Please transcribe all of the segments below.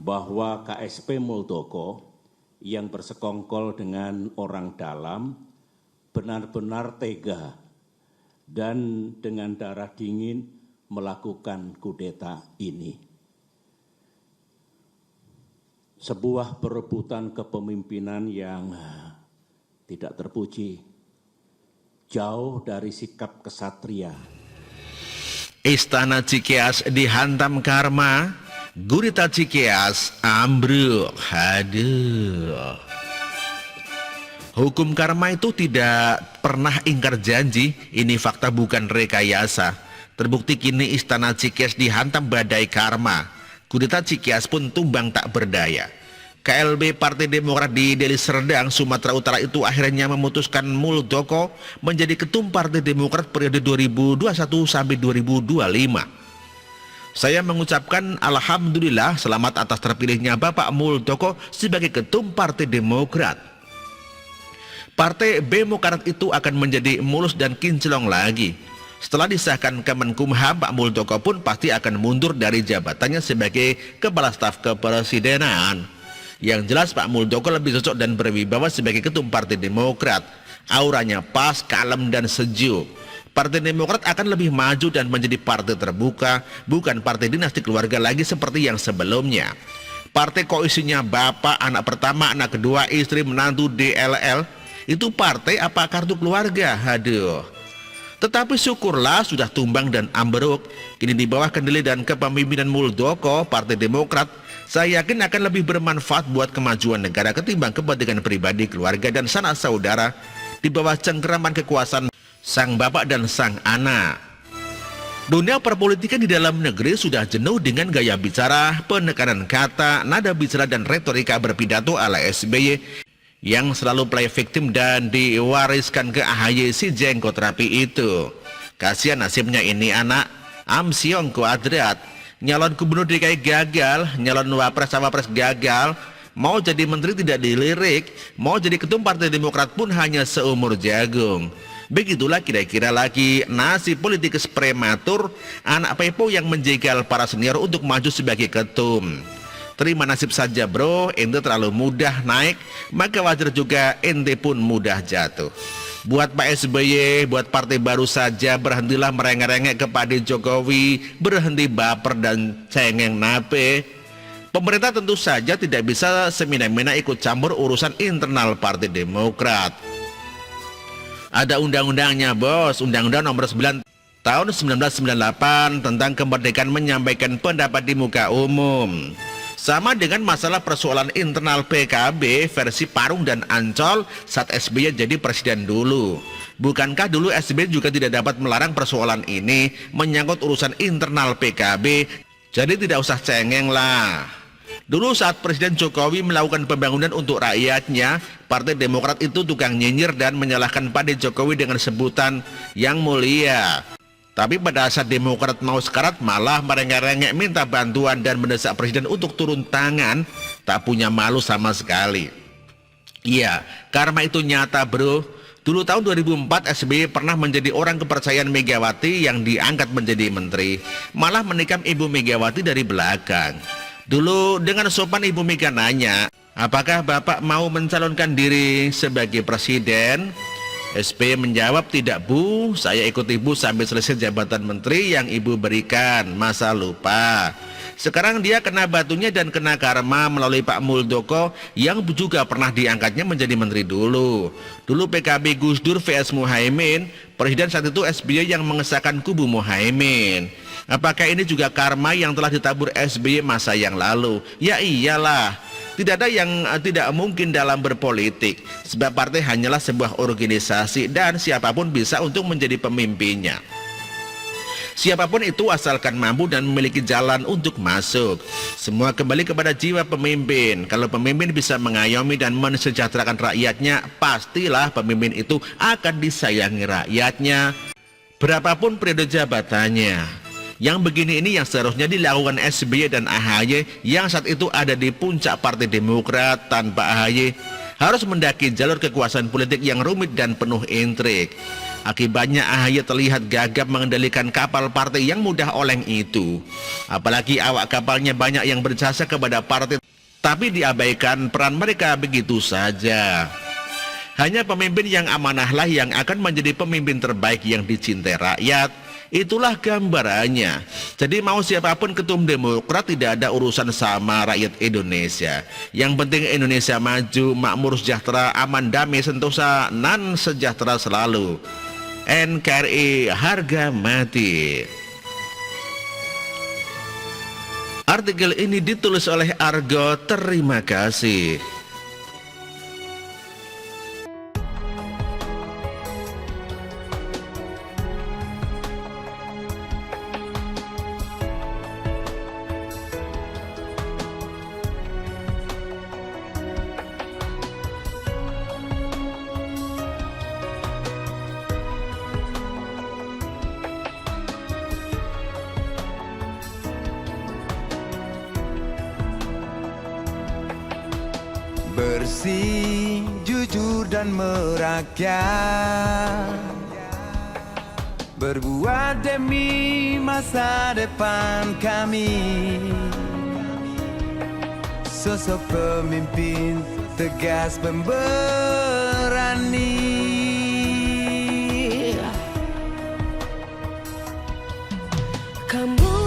bahwa KSP Muldoko yang bersekongkol dengan orang dalam benar-benar tega dan dengan darah dingin melakukan kudeta ini. Sebuah perebutan kepemimpinan yang tidak terpuji, jauh dari sikap kesatria. Istana Cikeas dihantam karma, gurita Cikeas ambruk. Aduh. Hukum karma itu tidak pernah ingkar janji, ini fakta bukan rekayasa. Terbukti kini Istana Cikeas dihantam badai karma. Kudeta Cikeas pun tumbang tak berdaya. KLB Partai Demokrat di Deli Serdang, Sumatera Utara itu akhirnya memutuskan Muldoko menjadi ketum Partai Demokrat periode 2021 sampai 2025. Saya mengucapkan alhamdulillah selamat atas terpilihnya Bapak Muldoko sebagai ketum Partai Demokrat. Partai Demokrat itu akan menjadi mulus dan kinclong lagi. Setelah disahkan Kemenkumham, Pak Muldoko pun pasti akan mundur dari jabatannya sebagai Kepala Staf Kepresidenan. Yang jelas Pak Muldoko lebih cocok dan berwibawa sebagai ketum Partai Demokrat. Auranya pas, kalem dan sejuk. Partai Demokrat akan lebih maju dan menjadi partai terbuka, bukan partai dinasti keluarga lagi seperti yang sebelumnya. Partai koalisinya bapak, anak pertama, anak kedua, istri, menantu, DLL, itu partai apa kartu keluarga? Aduh. Tetapi syukurlah sudah tumbang dan ambruk. Kini di bawah kendali dan kepemimpinan Muldoko, Partai Demokrat, saya yakin akan lebih bermanfaat buat kemajuan negara ketimbang kepentingan pribadi, keluarga, dan sanak saudara di bawah cengkeraman kekuasaan sang bapak dan sang anak. Dunia perpolitikan di dalam negeri sudah jenuh dengan gaya bicara, penekanan kata, nada bicara, dan retorika berpidato ala SBY yang selalu play victim dan diwariskan ke AHY si jenggot rapi itu. Kasihan nasibnya ini anak Amsyong Kuadrat. Nyalon gubernur DKI gagal, nyalon wapres-wapres gagal, mau jadi menteri tidak dilirik, mau jadi ketum Partai Demokrat pun hanya seumur jagung. Begitulah kira-kira lagi nasib politikus prematur anak pepo yang menjegal para senior untuk maju sebagai ketum. Terima nasib saja bro, ente terlalu mudah naik, maka wajar juga ente pun mudah jatuh. Buat Pak SBY, buat partai baru saja, berhentilah merengek-rengek kepada Jokowi, berhenti baper dan cengeng nape. Pemerintah tentu saja tidak bisa semena-mena ikut campur urusan internal Partai Demokrat. Ada undang-undangnya bos, Undang-Undang Nomor 9 Tahun 1998 tentang kemerdekaan menyampaikan pendapat di muka umum. Sama dengan masalah persoalan internal PKB versi Parung dan Ancol saat SBY jadi presiden dulu. Bukankah dulu SBY juga tidak dapat melarang persoalan ini menyangkut urusan internal PKB? Jadi tidak usah cengeng lah. Dulu saat Presiden Jokowi melakukan pembangunan untuk rakyatnya, Partai Demokrat itu tukang nyinyir dan menyalahkan Pak Jokowi dengan sebutan yang mulia. Tapi pada saat Demokrat mau sekarat malah merengek-rengek minta bantuan dan mendesak presiden untuk turun tangan, tak punya malu sama sekali. Iya, karma itu nyata bro. Dulu tahun 2004 SBY pernah menjadi orang kepercayaan Megawati yang diangkat menjadi menteri, malah menikam Ibu Megawati dari belakang. Dulu dengan sopan Ibu Mega nanya, apakah Bapak mau mencalonkan diri sebagai presiden? SBY menjawab, tidak bu, saya ikut ibu sampai selesai jabatan menteri yang ibu berikan, masa lupa. Sekarang dia kena batunya dan kena karma melalui Pak Muldoko yang juga pernah diangkatnya menjadi menteri dulu. Dulu PKB Gus Dur vs Muhaimin, presiden saat itu SBY yang mengesahkan kubu Muhaimin. Apakah ini juga karma yang telah ditabur SBY masa yang lalu? Ya iyalah. Tidak ada yang tidak mungkin dalam berpolitik, sebab partai hanyalah sebuah organisasi dan siapapun bisa untuk menjadi pemimpinnya. Siapapun itu asalkan mampu dan memiliki jalan untuk masuk. Semua kembali kepada jiwa pemimpin. Kalau pemimpin bisa mengayomi dan mensejahterakan rakyatnya, pastilah pemimpin itu akan disayangi rakyatnya, berapapun periode jabatannya. Yang begini ini yang seharusnya dilakukan SBY dan AHY yang saat itu ada di puncak Partai Demokrat. Tanpa AHY harus mendaki jalur kekuasaan politik yang rumit dan penuh intrik. Akibatnya AHY terlihat gagap mengendalikan kapal partai yang mudah oleng itu. Apalagi awak kapalnya banyak yang berjasa kepada partai, tapi diabaikan peran mereka begitu saja. Hanya pemimpin yang amanahlah yang akan menjadi pemimpin terbaik yang dicintai rakyat. Itulah gambarannya. Jadi mau siapapun ketum Demokrat tidak ada urusan sama rakyat Indonesia. Yang penting Indonesia maju, makmur, sejahtera, aman, damai, sentosa, nan sejahtera selalu. NKRI harga mati. Artikel ini ditulis oleh Argo. Terima kasih. Bersih, jujur dan merakyat, berbuat demi masa depan kami. Sosok pemimpin tegas pemberani, kamu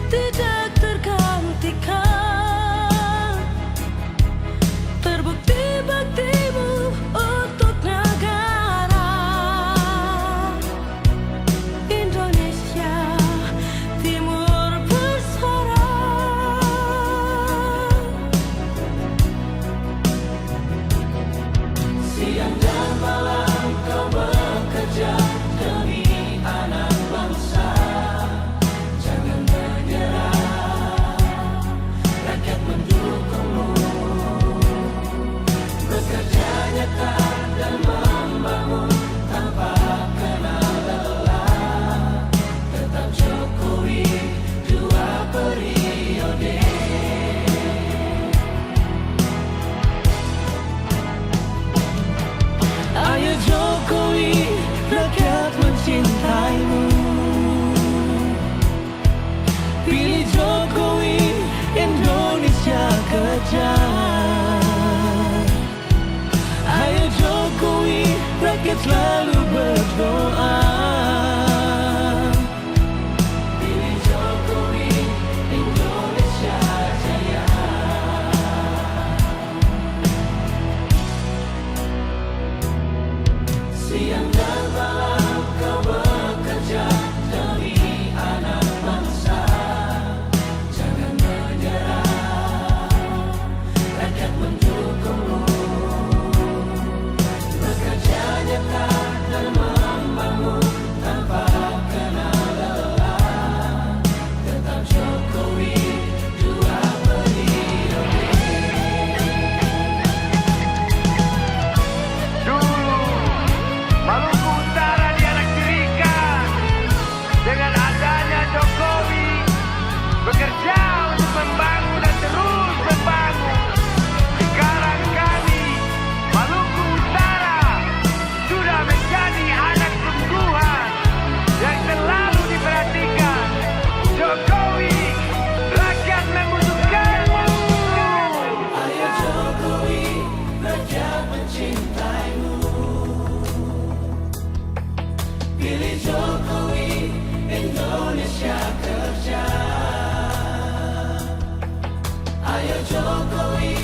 tidak tergantikan, terbukti baktimu untuk negara Indonesia Timur bersuara. Siang dan malam kau bekerja demi anak bangsa. Jangan menyerah, rakyat mendukungmu. Bekerja nyata dan membangun tanpa kenal lelah. Tetap Jokowi 2 periode. Ayo Jokowi, rakyat mencintaimu. Pilih Jokowi, Indonesia kejar. Ayo Jokowi, rakyat selalu berdoa. Pilih Jokowi, Indonesia jaya. Siang dan malam kau bekerja demi anak bangsa. Jangan menyerah, rakyat mendukungmu. Bekerja nyata dan membangun tanpa kenal lelah. Tetap Jokowi 2 periode. Dulu Maluku Utara dianaktirikan. Dengan adanya Jokowi bekerja untuk membangun dan terus membangun. Sekarang kami Maluku Utara sudah menjadi anak sungguhan yang selalu diperhatikan. Jokowi, rakyat membutuhkanmu. Ayo Jokowi, rakyat mencintaimu. Pilih Jokowi, Indonesia kerja. Ayo Jokowi,